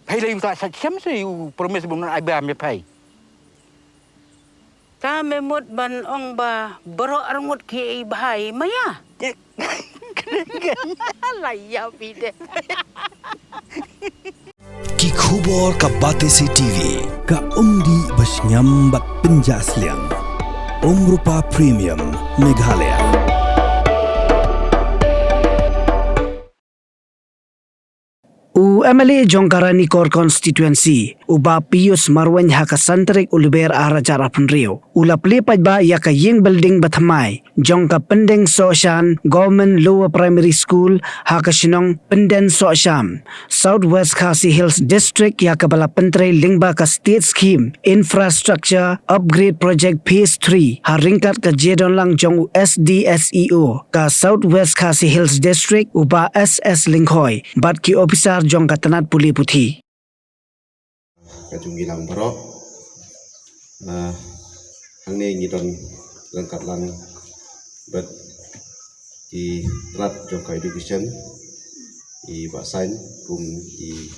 Pai le ta sa chem se u promise bun ai ba me pai. Ta me mut ban ong ba bro arngut ki bahai maya. Laya pide. Ki khubor ka Batesi TV ka umdi bas nyambat penjaslian. Rupa Premium Meghalaya. U MLA Jongkarani Core Constituency uba Pius Marwan haka santrik ulber arajar apunrio ula plepaj ba yaka ying building bathamai jongka pendeng soshan Government Lower Primary School haka sinong penden sosham Southwest Khasi Hills District yaka bala pentre lingba ka state scheme infrastructure upgrade project phase 3 haringkat ka jedon lang jong SDSEO ka Southwest Khasi Hills District uba SS Lingkhoi bat ki officer jong katanat puli puthi kajung gilang barok hang ni ngidon lengkap lang bet di terat jong ka education i basain kum i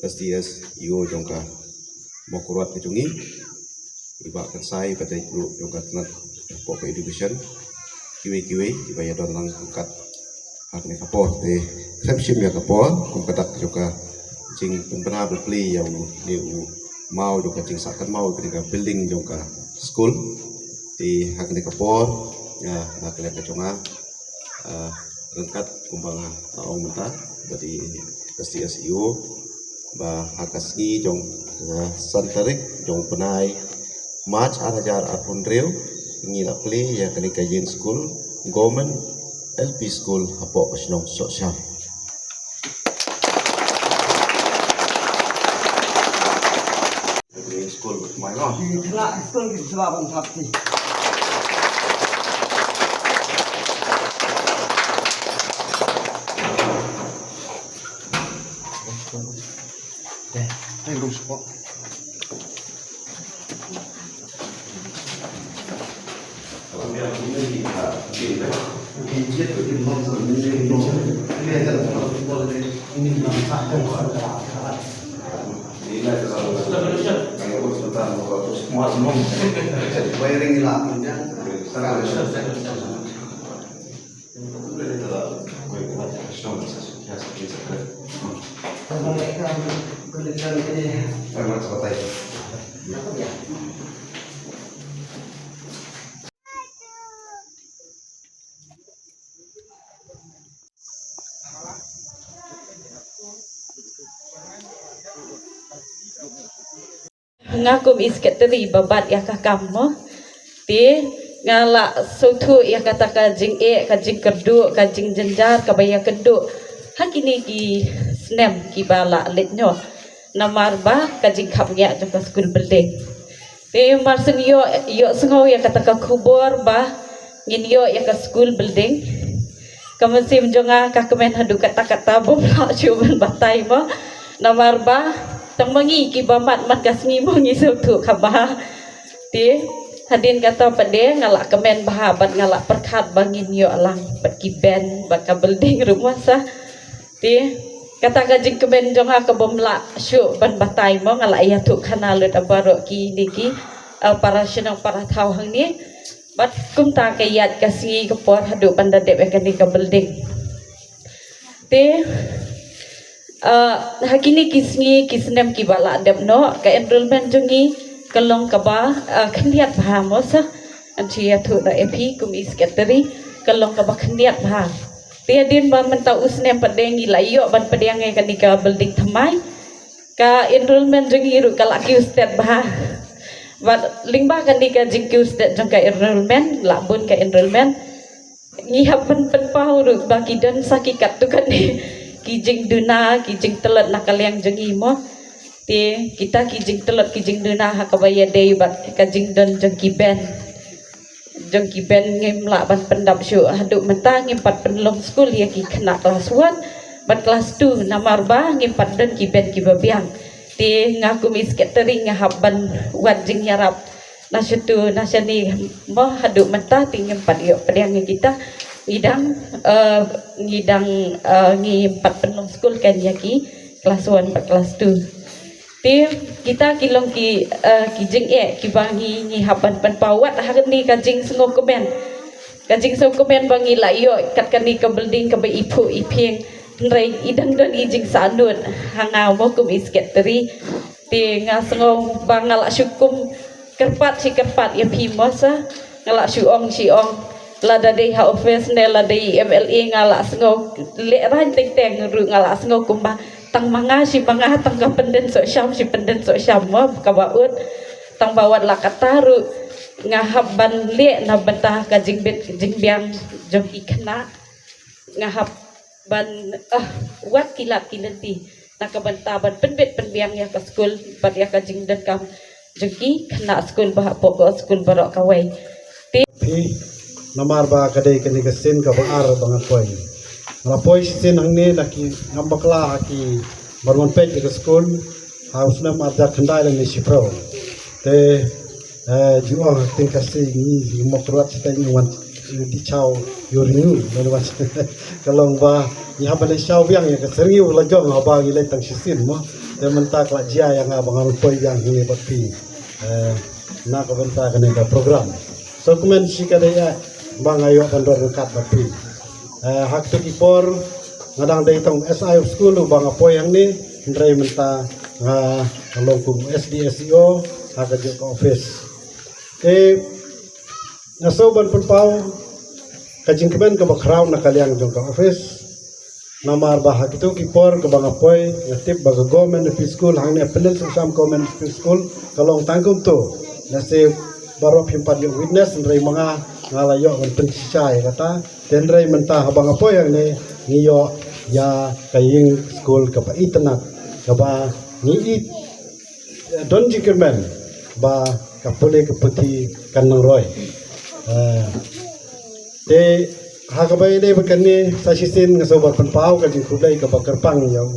SDS io jong ka mokurat kajungi i ba kersai pada group jong ka terat pok education kiwe ibaya don lang angkat hak ni kapor te reception ya kapor kum kadak juga jing benar berpli yang ni mau juga jing sakan mau ketika building juga school di hak ni kapor ya nak lihat kecunga rengkat kumbang taong mentah dari STSU ba hakasgi jong santarik jong penai match arajar apun reu ngila pli ya ketika jing school government LP School Hapok Sinong Sosial. School mai lo. Lah school ki sebab thapti. Hai lu sport. Wiring lakunya. Mereka kuliah ini. Ngakum isketeri babat ya kakam mo ti ngala sutu ya kata kajing kajing kerdu kajing jenjar kabaya keduk hakini ki snem ki bala letnyo namar ba kajing kapnya jaka school building ti marseng yo sengo ya kata ka kubur ba ngin yo ya ka school building kamusim jonga ka kemen hadu kata bom la cuban batai mo namar ba temangi ki bamat mat kasmi mongi sutu kabah ti hadin kata pade ngalak kemen bahabat ngalak perkat bangin yo alang pat ki ben bat ka building rumah sah ti kata kajing kemen jonga ka bomla syu ban batai mo ngalak ya tu kanalut abaro ki niki para senang para thau hang ni bat kum ta kayat kasngi kepor hadu panda dep ka building ti hakini kisnem ki bala dep no ka enrollment jungi kalong kaba khendiat bha mosa anchia thu da epi kum isketeri kalong kaba khendiat bha tia din ba menta usnem padengi layo ban padengi kanika building thamai ka enrollment jungi ru kala ki ustet bha wat lingba kanika jingki ustet jong ka enrollment labun ka enrollment ngihap pen pau ru bagi dan sakikat tu kan kijing duna kijing telat nakaliang jengi mo ti kita kijing telat kijing duna hakabaya day bat kajing don jengki ben ngimla ban pendap syu hadu mentang ngimpat penlong school ya ki kena kelas 1 ban kelas 2 namar ba ngimpat don ki ben ki babiang ti ngaku misketering ngahap ban wat jing yarap nasyatu nasyani mo hadu mentah ti ngimpat yo pediang kita ngidang ngimpat penlong school kan yaki kelas 1 kelas 2 Ti kita kilong ki jing ki bangi ni haban pan pawat hari ni kajing sengo komen. Kajing sengo komen bangi layo kat kani ke building ke ipu iping nrei idang don ijing sanun hanga mo kum isket teri ti nga sengo bangal syukum kerpat si kerpat ya pimosa ngalak syuong lada dei ha office ne lada MLA ngalak sengo le ran teng teng ru ngalak sengo kumba tang manga si manga tang ka penden so syam si penden so syam mo ka baut tang bawat la kataru ngahab ban le na bantah ka jingbet jingbiang jong ikna ngahab ban wat kilat kilenti na ka bantah ban penbet penbiang ya ka school pat ya ka jingdan kam jengki kena school bah pokok school barok kawai pi namar ba kadai kani kasin ka baar bangan poi Rapoi sin hang ni laki ngambakla haki barman pej ke school haus na marjar khandai lang ni sipro te juang tingkasi ni mokrat sitai wan di chau yorinu melwas kalong ba ni habale chau biang ya keseringi ulajong haba gilai tang sisin mo te mentak la jia yang abangan poi yang ni bapi na ka benta kane ka program so kumen sikadaya bang ayo bandor kat bapi hak tu kipor ngadang dari tong SI school bang apo yang ni ndrai menta kalau kum SDSEO hak jo ka office naso ban pau kajing keban ka bakraw na kaliang jo ka office namar bahag itu kipor ke bang apoy ngatip baga government school hang ni appelal sam government school kalong tangkum tu nasib barop himpat yung witness ndrai mga ngalayo ng pensisay kata tenray mentah habang apoy yang ni ngiyo ya kaying school kapa itanak kapa ngiit don jikerman ba kapule kaputi kanang roy de hakabay de bakani sasisin ngasobar panpau kajing kulay kapa kerpang yang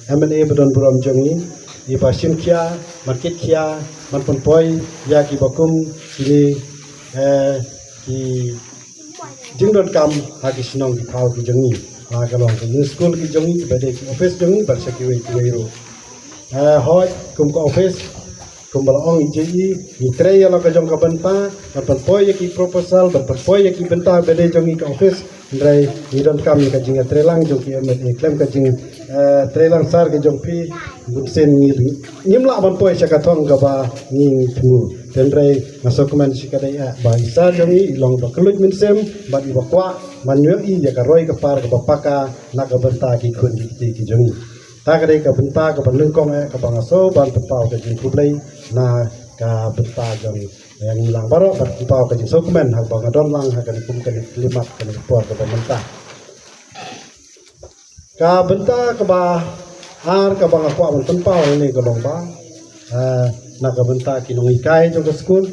MNA bedon buram jongi iba simkia market kia man panpoy ya ki bakum sini ki jingdon kam hagi sinong ki pau ki jongi kalong ki school ki jongi bade ki office jongi bar sakiwe ki wero hoy kum ka office kum balong IJI ni trey ala ka jong ka banta pan poy ki proposal ban poy ki banta bade jongi ka office ndrai ni don kam ka jinga trelang jong ki MLA claim ka jing trelang sar ke jong pi bunsen ni nimla ban poy sa ka thong ka ba ni tmu tendrai masuk kemen sikadaya ba isa jongi ilong ba kelut minsem ba di bakwa manyo I ya ka roy ka par ka bapaka na ka banta ki kun ki jongi ta ka dai ka banta ka ban kong ka bangaso ban pau ka jing kublai na ka banta jongi yang hilang baro ban pau ka jing sokmen hak bang don lang hak kan kum kan limat kan por ka banta ka banta ka ba har ka bang akwa ban pau ni ka long ba naga benta kinong ikai jong ke school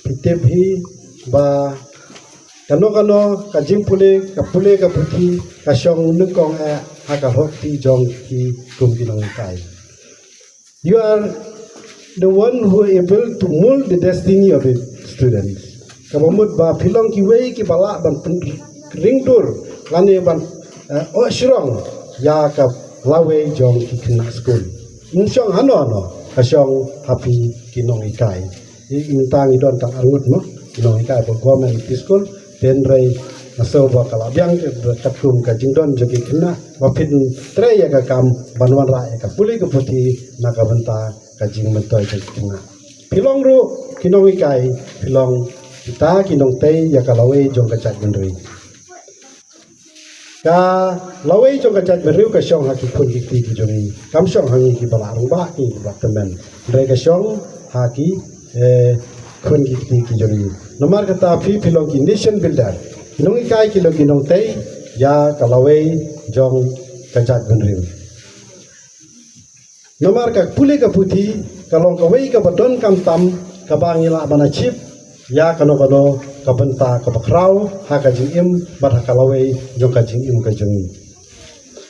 pitip hi ba kano ka jimpule ka puti ka syong nukong haka hokti jong ki kum kinong ikai. You are the one who are able to mold the destiny of the students. Kabamut ba pilong ki wei ki bala ban ringdur lani ban shrong ya ka lawe jong ki kena school. Insyong ano kasyong happy kinong ikai intang idon tang arngut mo kinong ikai po government school tenray naso ba kalabyang katkum ka jingdon jogi kena wapin tre ya ka kam banwan ra ya ka puli ka puti nakabenta ka jing mentoy ka kena pilong ru kinong ikai pilong kita kinong tei ya ka lawe jong ka chat gendri ka lawe jong ka chat beriu ka syong haki pun ki jongi kam syong hangi ki balarung ba ki temen dre ka syong haki kun ki jongi nomor kata pi pilong ki nation builder kinong ikai kilo kinong tei ya ka lawe jong ka chat beriu nomor ka pule ka puti kalong ka wei ka badon kam tam ka bangila bana chip ya kano ka benta ka bakraw ha ka jing bar ha kalawe jong ka jing ka jing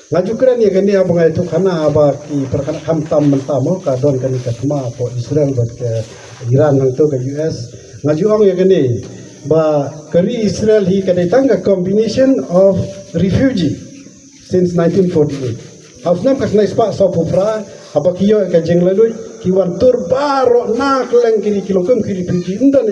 ngaju kran ya gani abang itu kana aba ki perkana ham tam menta mo ka don kan ka tma po Israel bat ke Iran nang to ka US ngaju ong ya gani ba kari Israel hi ka datang ka combination of refugee since 1948 haus nam kas nais pak so pufra apa kiyo ka jeng lalui kiwan tur baro nak leng kiri kilokum kiri pinki undan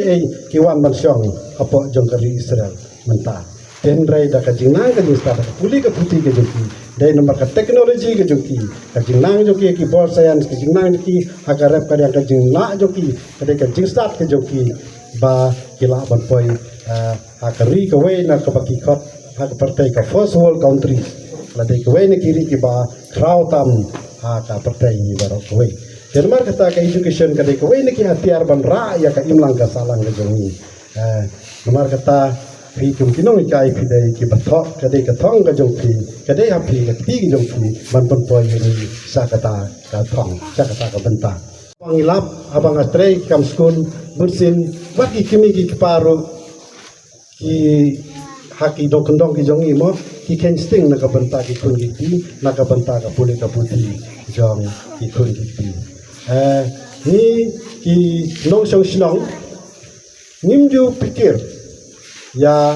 kiwan man syong apa jong kari Israel mentah tendrai da ka jeng nang ka jeng sta puli ka puti ka jong ki dai nomor ka teknologi ka jong ki ka jeng nang jong ki bor science ka jeng nang jong ki agarap ka yang ka jeng na jong ki ka jeng start ka jong ki ba kila ban poi akari ka we na ka baki khot hak partai ka first world country ladai ka we na kiri ki ba kraw tam ka partai ni baro ka we Jerman kata ka education ka dai ka we na ki hatiar ban ra ya ka imlang ka salang ka jongi nomor kata pi kum kinong ikai pi dai ki bathok ka dai ka thong ka jong pi ka dai ha pi ka ti ki jong pi ban pon poi ni sa kata ka thong sa kata ka benta pangilap abang astrei kam school bursin waki kimi ki paru ki haki dokendong ki jongi mo ki ken sting na ka benta ki kun ki ti na ka benta ka pule ka puti jong ki kun ki ti ni ki nong song sinong nimju pikir ya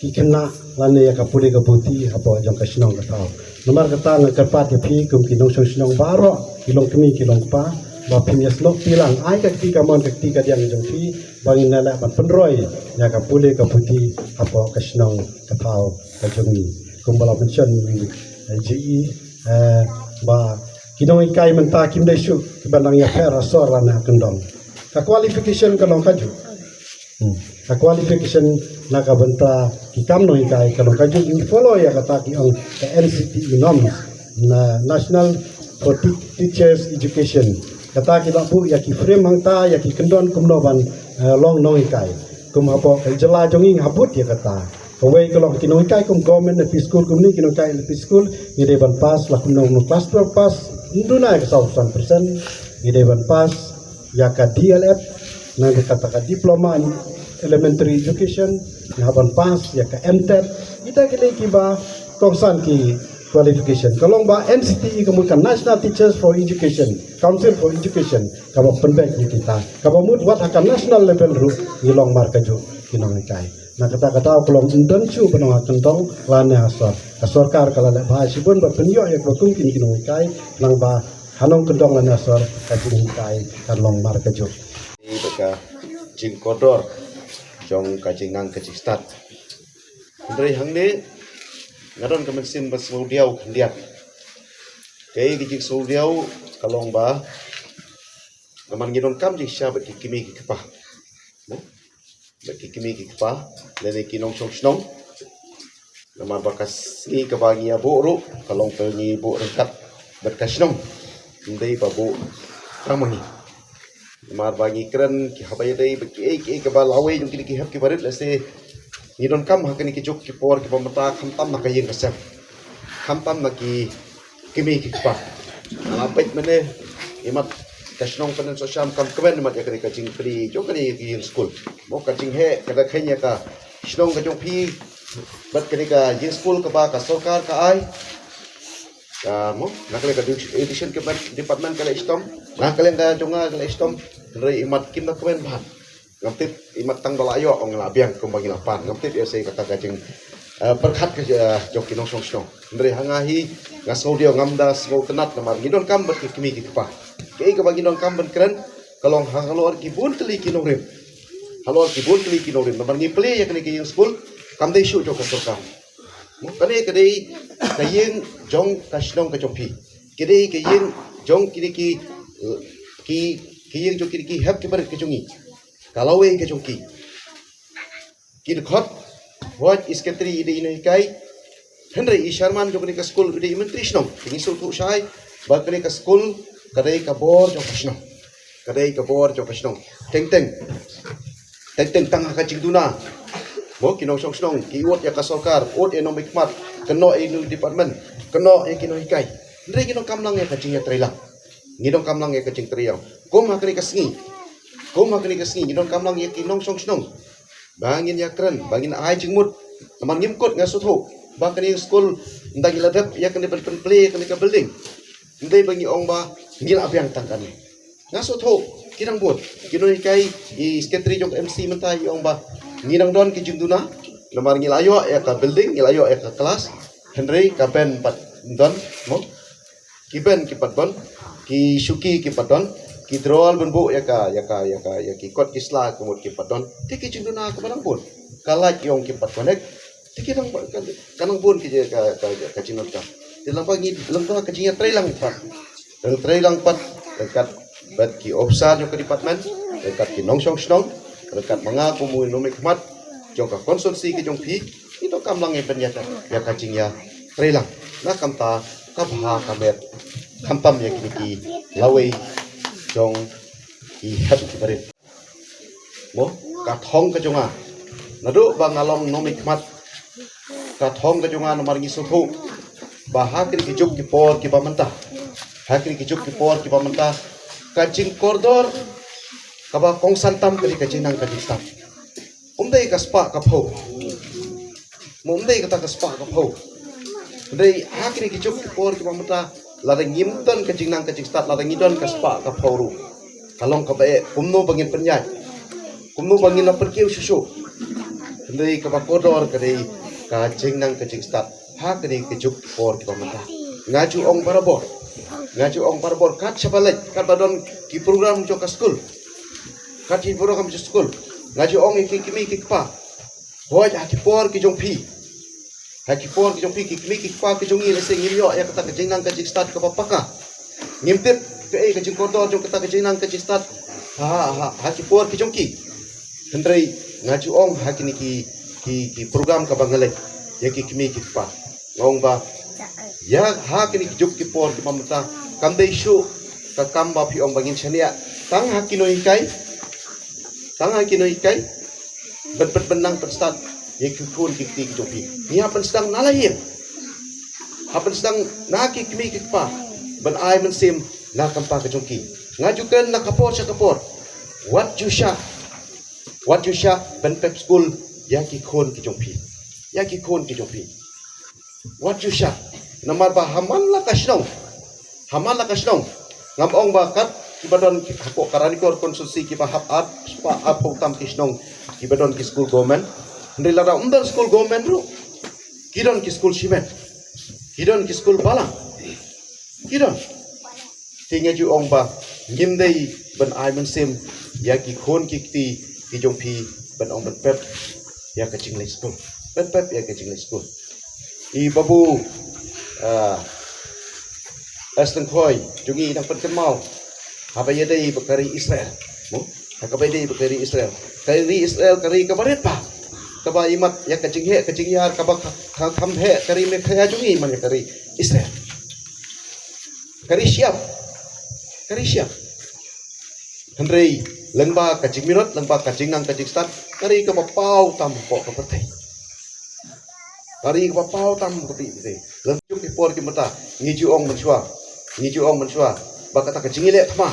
ki kena lane ya ka pule ka puti apa jong ka sinong ka tau nomor kata na kerpat ya pi kum ki nong song sinong baro kilong kemi kilong pa ba pimias nok tilang ai ka ti ka mon ka ti ka diang jong pi bangin na ban penroi ya ka pule ka puti apa ka sinong ka tau ka jongi kum bala pension ji ba kinong ikai menta kim dai su banang ya pera sor lana kendong ka qualification ka long kaju ka qualification na ka benta ki kam no ikai ka long kaju in follow ya kata ki ang ka NCT norms na National for Teachers Education kata ki bu ya ki frame hang ta ya ki kendon kum no ban long no ikai kum apa ka jela jongi habut ya kata kawai kalau kinong ikai kum government fi school kum ni kinong ikai fi school ni de ban pass la kum no class 12 pass nduna ka 100% ni de ban pass ya ka DLF na kata ka diploma in elementary education na ban pass ya ka MTET kita kile ki ba kongsan ki qualification kalau ba NCTE kemudian National Teachers for Education Council for Education kalau penbek ni kita kalau mud wat akan national level ru ngilong marka ju kinong ikai na kata-kata kalau undan chu penong kentong lane asor asorkar kalau le bahasi pun berpenyo ya bakum kinong ikai nang ba hanong kendong lane asor kajing ikai kalong marka ju Ini beka jing kodor jong kajing nang kajing start dari hang ni ngaron ka maksin bas saudiaw kandiat kay gijig saudiaw kalong ba naman ginon kam jig siya baki kimi ki kapa baki kimi ki kapa lene kinong song snong naman bakas ni kabangi abo ro kalong pengi bo rengkat berkasnong hindi pa bo kamangi naman bangi keren ki habay day baki ki kabalawe yung kinikihap ki barit lase nidon kam hakani ki jok ki por ki pamata khamtam na kayeng kasam khamtam na ki kimi ki pa apait mane imat kasnong panen so syam kam kwen mat yakani ka jing pri jok kani ki school mo ka jing he kada khanya ka snong ka jong pi bat kani ka jing school ka ba ka sarkar ka ai ka mo nakale ka education ke department kala istom nakale ka jonga kala istom re imat kim na kwen ban ngamtit imat tang balayo ong labiang kumbagi lapan ngamtit ya sei kata gajing perkhat ke jok kinong song song ndre hangahi ngasau dia ngamda sngau tenat namar ngidon kam ber kimi ki pa kei ka bagi non kam ben keren kalong halor ki bun kali kinong rem halor ki bun kali kinong rem namar ngi play ya kani ki school kam dei shu jok ka sorka mo kane kadei kayeng jong kasnong ka jompi kadei kayeng jong kini ki kiyeng jok kini ki hab ki ber ki jongi kalau ke jongki kin khot what is ketri ide ine kai henry isharman jokni ka school ide menteri snom kini sultu shai bakni ka school kadai ka bor jok snom kadai ka bor jok snom teng teng tang ka jingduna mo kinong song snom ki wot ya ka sarkar ot enom hikmat keno inu department keno e kino ikai ndre kino kamlang ya ka jingya trailang ngidong kamlang ya ka jing triaw kom hakni ka sngi kom hakani kasni gidon kamlang ya kinong song snong bangin ya keren bangin ai jingmut teman ngimkut ngasut ho bakani school ndagi ladap ya kani pen play kani ka building ndai bangi ong ba ngil abyang tangkani ngasut ho kinang bot kino kai i secretary jong MC mentai ong ba nginang don ki jingduna lamar ngilayo ya ka building ngilayo ya ka kelas Henry ka ben pat don mo ki ben ki patbon ki syuki ki patdon ki drol ben bu ya ki kot ki sla kemut ki patdon ti ki jinduna ke barang pun kalat yong ki patkonek ti ki nang kanang pun ki ka jinot ka ti lang pagi lang ka jinya trei lang pat dekat bet ki ofsar jo ke department dekat ki nongsong snong dekat manga kumu no mikmat jo ka konsulsi ki jong pi itu kam lang ben ya ka jinya trei lang na kam ta ka bha kamet kampam ya ki lawei jong ki hat ki barit mo ka thong ka jonga nadu bangalong no mikmat ka thong ka jonga no marngi suthu bahakri ki juk ki por ki pamanta hakri ki juk ki por ki pamanta ka jing kordor ka ba kong santam ka jing nang ka jing stam umdei ka spa ka pho mo umdei ka ta ka spa ka pho dei hakri ki juk ki por ki pamanta lada ngimton ka jing nang ka jing stat lada ngidon ka spa ka pho ru kalong ka bae kumno bangin penyai kumno bangin na perkiu susu dei ka ba kordor ka dei ka jing nang ka jing stat hakri ki juk ki por ki pamanta ngaju ong parabor kat sabalek kat badon ki program jo ka school kat ki program jo school ngaju ong ki kimi ki pa hoi ha ki por ki jong pi ki kimi ki pa ki jong ile sing yo ya kata ka jingnang ka jing start ka papaka ngimtip ke ka jing kotor jo kata ka jingnang ka jing start ha ki por ki jong ki hendrei ngaju ong ha ki ni ki program ka bangalek ya ki kimi ki pa ngong ba ya ha kini juk ki por ki mamata kamdei shu ka kamba phi ong bangin chania tang ha kinoi kai bet benang perstat ye ki kun ki ti ki jopi ni ha sedang nalahir ha sedang na ki kimi ki pa ben ai men sim na kampa ka jongki ngajukan na kapor what you sha ben pep school ya ki kun ki jongpi what you sha namar ba hamal la kasnong ngam ong ba kat kibadon ko karani kor konsulsi ki ba hap at spa apong tam kisnong kibadon ki school government ndai la undar school government ru kidon ki school simen kidon ki school balang kidon tinga ju ong ba ngimdei ben ai men sim ya ki khon ki ti ki jong phi ben ong ben pep ya ka jingle school I babu aslang khoi jungi nang pen kemal habaya dei bakari Israel mo hakabai dei bakari Israel kari kabaret pa kaba imat ya kajing yar kaba kham he kari me khaya jungi man kari Israel kari siap hendrei lengba kajing minot lengba kajing nang kajing stat kari ka pau tam po ka pertai kari ka pau tam ka pi leng juk ki por ki mata ngiju ong mensua bakata ka jingile thma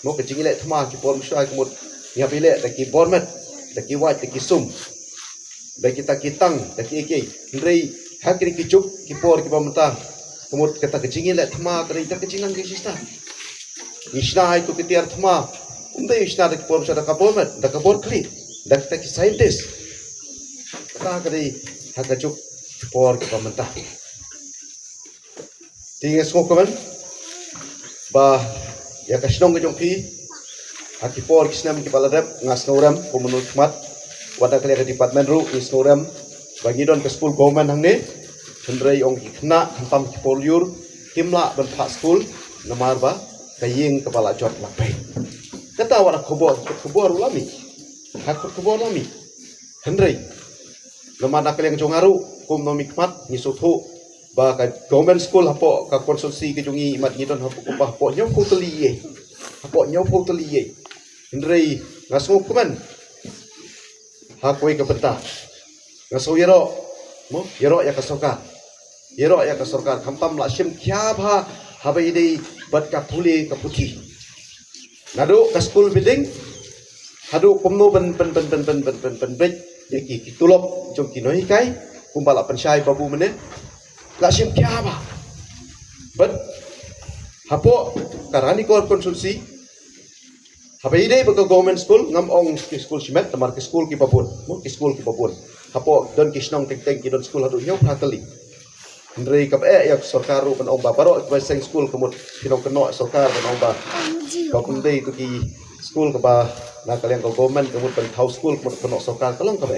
mo ka jingile thma ki por mensua ki mut nya bile ta ki bormet ta ki wat ta ki sum da ki ta ki tang ta ki ke ndrei hakri ki juk ki por ki pamata kemut kata ka jingile thma ka ta ka jingang ki sista ishna ai tu ki tiar thma undai ishna da ki por mensua da ka bormet da ka bor kli da ki ta ki scientist ta ka dei haka juk ki por ki pamata tingas ko kaman ba ya kasnong jong pi haki por kisnam ki baladap ngasnoram komunut mat wada kali ka department ru isnoram bagi don ke school government hangne hendrei ong ki khna khampam ki polyur kimla ban pha school namar ba kaying kepala jot lapai kata wara khobor lami hendrei lamada kali jongaru kum nomik mat ni sothu ba ka government school hapo ka konsulsi ke jungi mat ngidon hapo kumpah hapo nyau tali ye hendrei ngaso kuman ha koi ka beta ngaso yero ya ka sorkar khampam la sim kya bha habai dei bat ka phule ka puthi nado ka school building hadu komno ben bet ki tulop jong ki noi kai kumpala pensyai babu mene la sim kya ba but hapo karani kor konsulsi habai dei baka government school ngam ong ki school simet tamar ki school ki babun hapo don ki snong teng ki don school hadu nyok hakali Hendri kap yak sarkaru ban ong ba barok ba seng school kemut pinong keno sarkar ban ong ba ba kundei tu ki school ka ba na kalian ko government kemut ban house school kemut keno sarkar kalong kap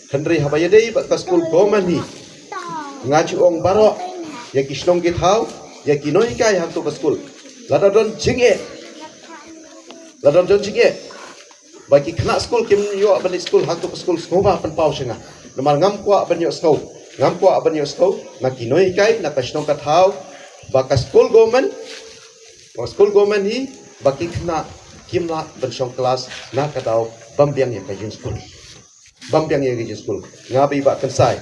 Hendri habayadei ba ka school government ni ngaji ong barok ya ki shnong ki thau ya ki noi kai hang tu ka school ladon don jingye bagi kena school kim yo ban school hang tu ka school skoba pan pau senga nomar ngam kwa ban yo sko ngam kwa ban yo sko na ki noi kai na ka shnong ka thau ba ka school government hi bagi kena kim la ban shong class na ka dau bambiang ya ka jin school bambiang ya ka jin school ngabi ba kan sai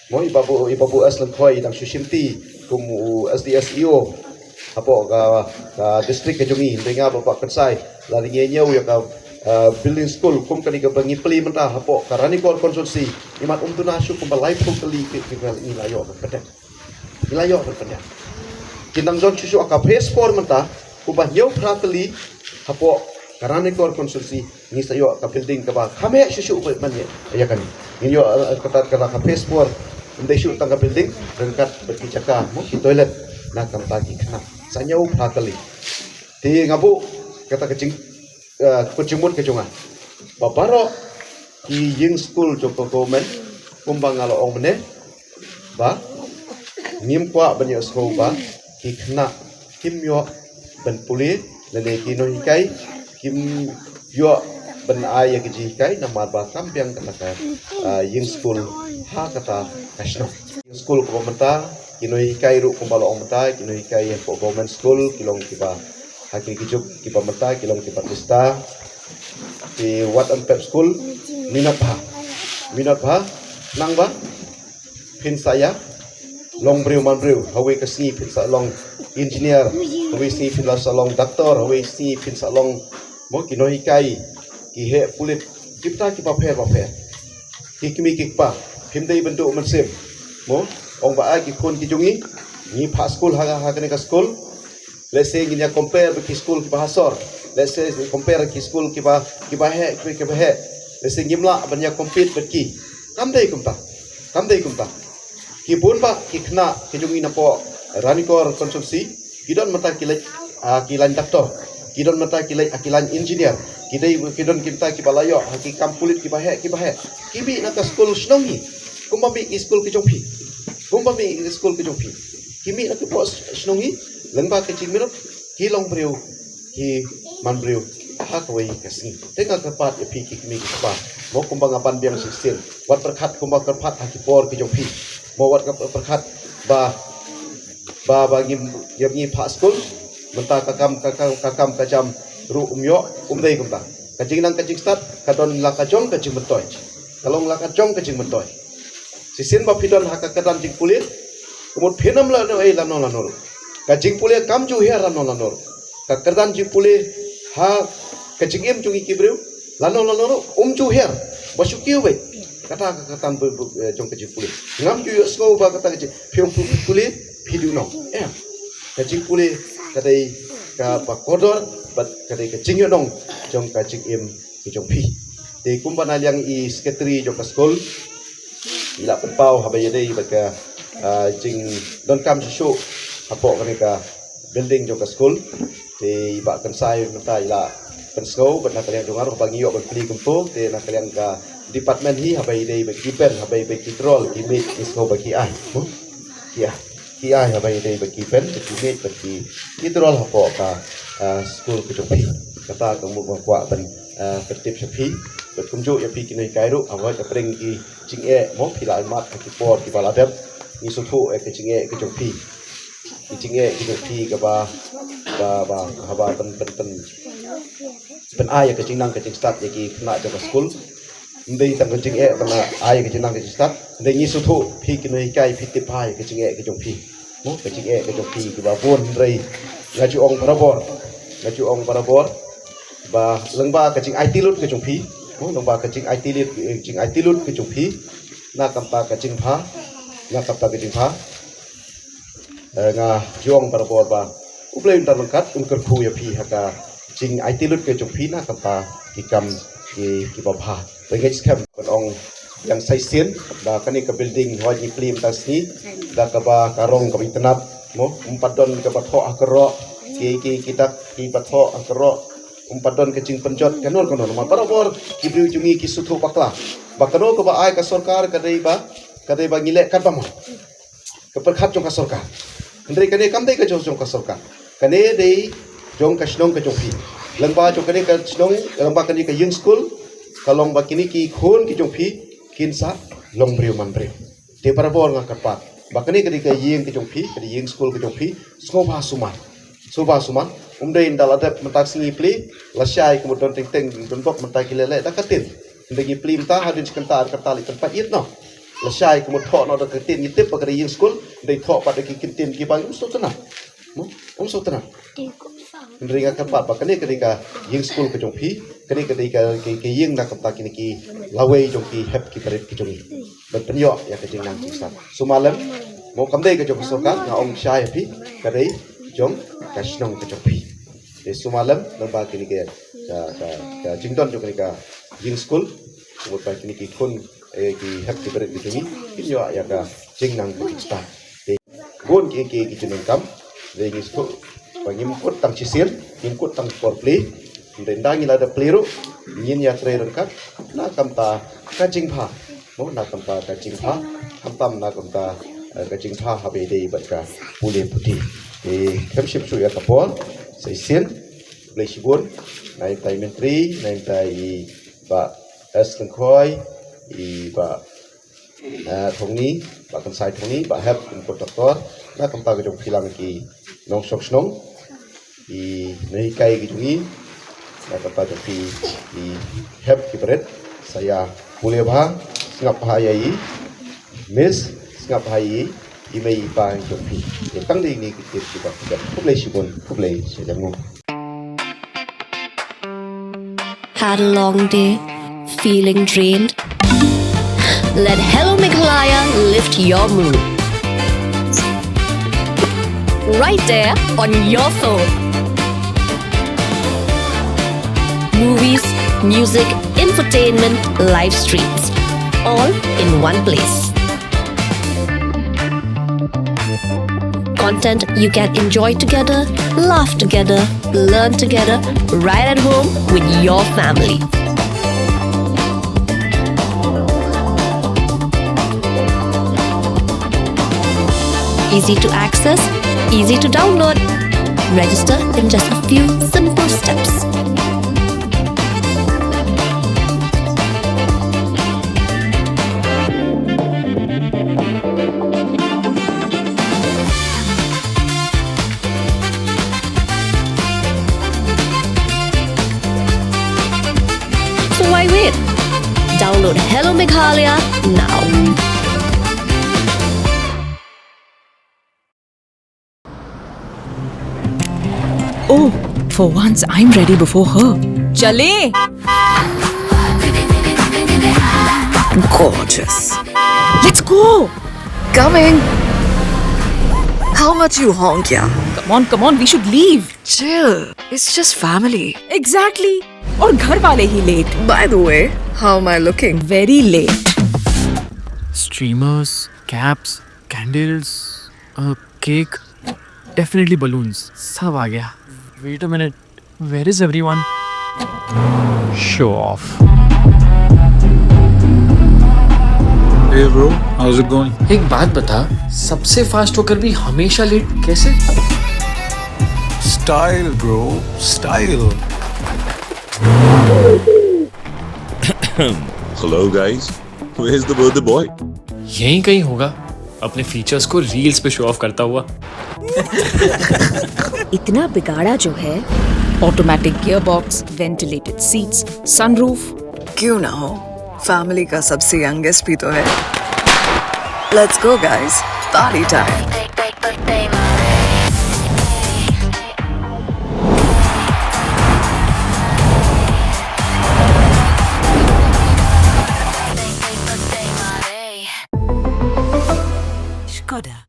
mo ibabu aslan khoi dang sushimti kum SDSEO apo ka district ke jungi denga ba kan sai la ringe nyau ya ka building school kum kani ka bangi implement apo ka rani kor konsulsi imat tuna su kum balai kum kali ke ni layo ka pedek ilayo ka pedek kinang jon susu ka phase 4 menta kum ba nyau pratali apo karani kor konsulsi ni sayo ka building ka ba khame susu man ya kan ni yo kata ka phase 4 Undai shoot tangga building rengkat berkicaka mo ki toilet na kam tagi kena sanyau prakali ti ngabu kata kecing kucimut kecunga babaro ki ying school joko government kumbang alo ong mene ba nim kwa banyo school ba ki kena kim yo ben puli lele ki no hikai kim yo ben ay ki jikai namar ba kampiang kata ka ying school ha kata kasno school ko mata kinoi kai ru kumbalo ong mata kinoi kai ko government school kilong kiba haki kijuk kiba mata kilong kiba tista di wat and pep school minat ba nang ba pin saya long breu man breu hawe ka sni pin sa long engineer hawe sni pin la sa long doctor hawe sni pin sa long mo kinoi kai ki he pulit kipta kiba phe ki kimi kikpa himdai bentuk mersem mo ong ba ki kon ki jungi ni pa school ha kene ka school let's say ginya compare ki school ki bahasor let's say compare ki school ki ba he let's say gimla banya compete berki kamdai kumta ki bun ba ki kena ki jungi na po ranikor konsumsi kidon mata kilan doktor kidon mata kilan engineer kidon kita ki balayo haki kampulit ki bahe kibi na ka school snongi kumbabi school ki jongpi kimi na ki po snongi lengba ke chimirot ki long breu ki man breu hakwe kasing tenga kapat ya pi ki kimi ki pa mo kumbang apan biang sistem wat perkhat kumbang kerpat haki por ki jongpi mo wat perkhat ba bagi pa school menta kakam kacam ru umyo umdai kumta kajing nang kajing start kadon lakajong kajing mentoy kalong lakajong kajing mentoy sisin ba pidon haka kadam jing pulir kumut phenam la no ei lano kajing pulir kam ju her lano ka kadam jing pulir ha kajing em jungi kibreu lano ju her basukiu be kata katam jong kajing pulir ngam ju sngo ba kata kajing phiong pulir phidu no kajing pulir kadai ka pakodor bat kadai ka jing yonong jong ka jing em ki jong phi te kumbana liang I secretary jong ka school ila pau habaya dei bat ka jing don kam show hapo ka building jong ka school te ba kan sai mata ila kan sko bat na kalian dongar bangi yo ban pli kumpo te na kalian ka department hi habaya dei ba ki pen habaya ba ki troll ki meet isko ba ki ai ki ai habaya dei ba ki pen ki meet ba ki troll hapo ka school ki jong phi kata kamu kwa ban tertib sepi berkunjung ya pi kini kairu awal ka pring ki jinge mo pila mat ki por ki baladep ni sutu ki jinge ki jong pi ki jinge ki jong pi ka ba haba pen ay ka jingnang ka jing start ya ki kena jaga school ndai tang ka jinge bana ay ka jingnang ka jing start ndai ni sutu pi kini kai pi ti pai ka jinge ki jong pi mo ka jinge ki jong pi ki ba bon rei ngaju ong parabor ba lengba ka jing IT lut ka jong pi mo lengba ka jing IT lut ka jong pi na kampa ka jing pha nga jong parabor ba ublei untar lengkat ungker khu ya pi haka jing IT lut ka jong pi na kampa ki kam ki ba pha rengej skam kon ong yang saisen da kani ka building hoi ni plim tasni da ka ba karong ka internet mo umpadon ka batho akro ki kita ki batho akro umpadon ka cing penjot kanor ma parabor ki briu jungi ki suthu pakla bakano ka ba ai ka sarkar ka dei ba ngilek kan pamon ka perkhat jong ka sarkar ndrei kane kam dei ka jong ka sarkar kane dei jong ka snong ka jong pi lengba jong kane ka snong lengba kane ka yung school kalong ba kini ki khon ki jong pi kinsa long briu man briu te parabor nga kapat bakani kadi ka yeng ki jong pi kadi yeng school ki jong pi soba suman umdai indal adap mentak singi pli lasyai kemudian teng don bok mentak kilele da katin ndagi pli mta hadin sekentar katali tempat it no lasyai kemudian tho no da katin ngitip kadi yeng school dai tho pada ki kitin ki bang so tenang ndri nga kapat bakani kadi ka yeng school ki jong pi kadi ka ki yeng da kapat kini ki lawei jong ki hep ki parit ki jong berpenyo ya ke jeng nang kisah sumalam mau kamdai ke jong soka nga ong syai pi kadai jong kasnong ke jong pi de sumalam namba kini ke ka jingdon jong kini ka jing school umut ba kini ki kun ki hak ki berit ki jongi kinyo ya ka jeng nang kisah de gon ki jeng kam de ngi school bangim kut tang cisil ngim tang for play ndang ila da pliru nyin ya trainer kat na kamta ka jing pha mo na kamta ka jing pha hamtam na kamta ka jing pha habe dei batka pule puti e khamship su ya kapol saisen play sibun nai tai mentri nai tai ba as khoi I ba thongni ba kan sai thongni ba help in doktor na kamta ka jong khilang ki nong sok snong I nei kai ki jungi na kamta jong ki help ki beret saya boleh bah ngap hayai miss ngap hayai imei pa jong pi tang dei ni ki ti ba publei sibon publei sejamu. Had a long day, feeling drained? Let Hello Meghalaya lift your mood. Right there on your phone. Movies, music, infotainment, live streams, all in one place. Content you can enjoy together, laugh together, learn together, right at home with your family. Easy to access, easy to download. Register in just a few simple steps. So why wait? Download Hello Meghalaya now. Oh, for once I'm ready before her. Chale! Gorgeous. Let's go! Coming. How much you honk, yeah? Come on, we should leave. Chill. It's just family. Exactly. और घर वाले ही late. By the way, how am I looking? Very late. Streamers, caps, candles, a cake, definitely balloons. सब आ गया. Wait a minute. Where is everyone? Show off. Hey bro, how's it going? एक बात बता, सबसे फास्ट होकर भी हमेशा लेट कैसे? Style bro, style. Hello guys, where's the birthday boy? यहीं कहीं होगा, अपने फीचर्स को रील्स पे शो ऑफ करता हुआ. इतना बिगाड़ा जो है. Automatic gearbox, ventilated seats, sunroof. क्यों ना हो? फैमिली का सबसे यंगेस्ट भी तो है. Let's go guys, party time. Skoda.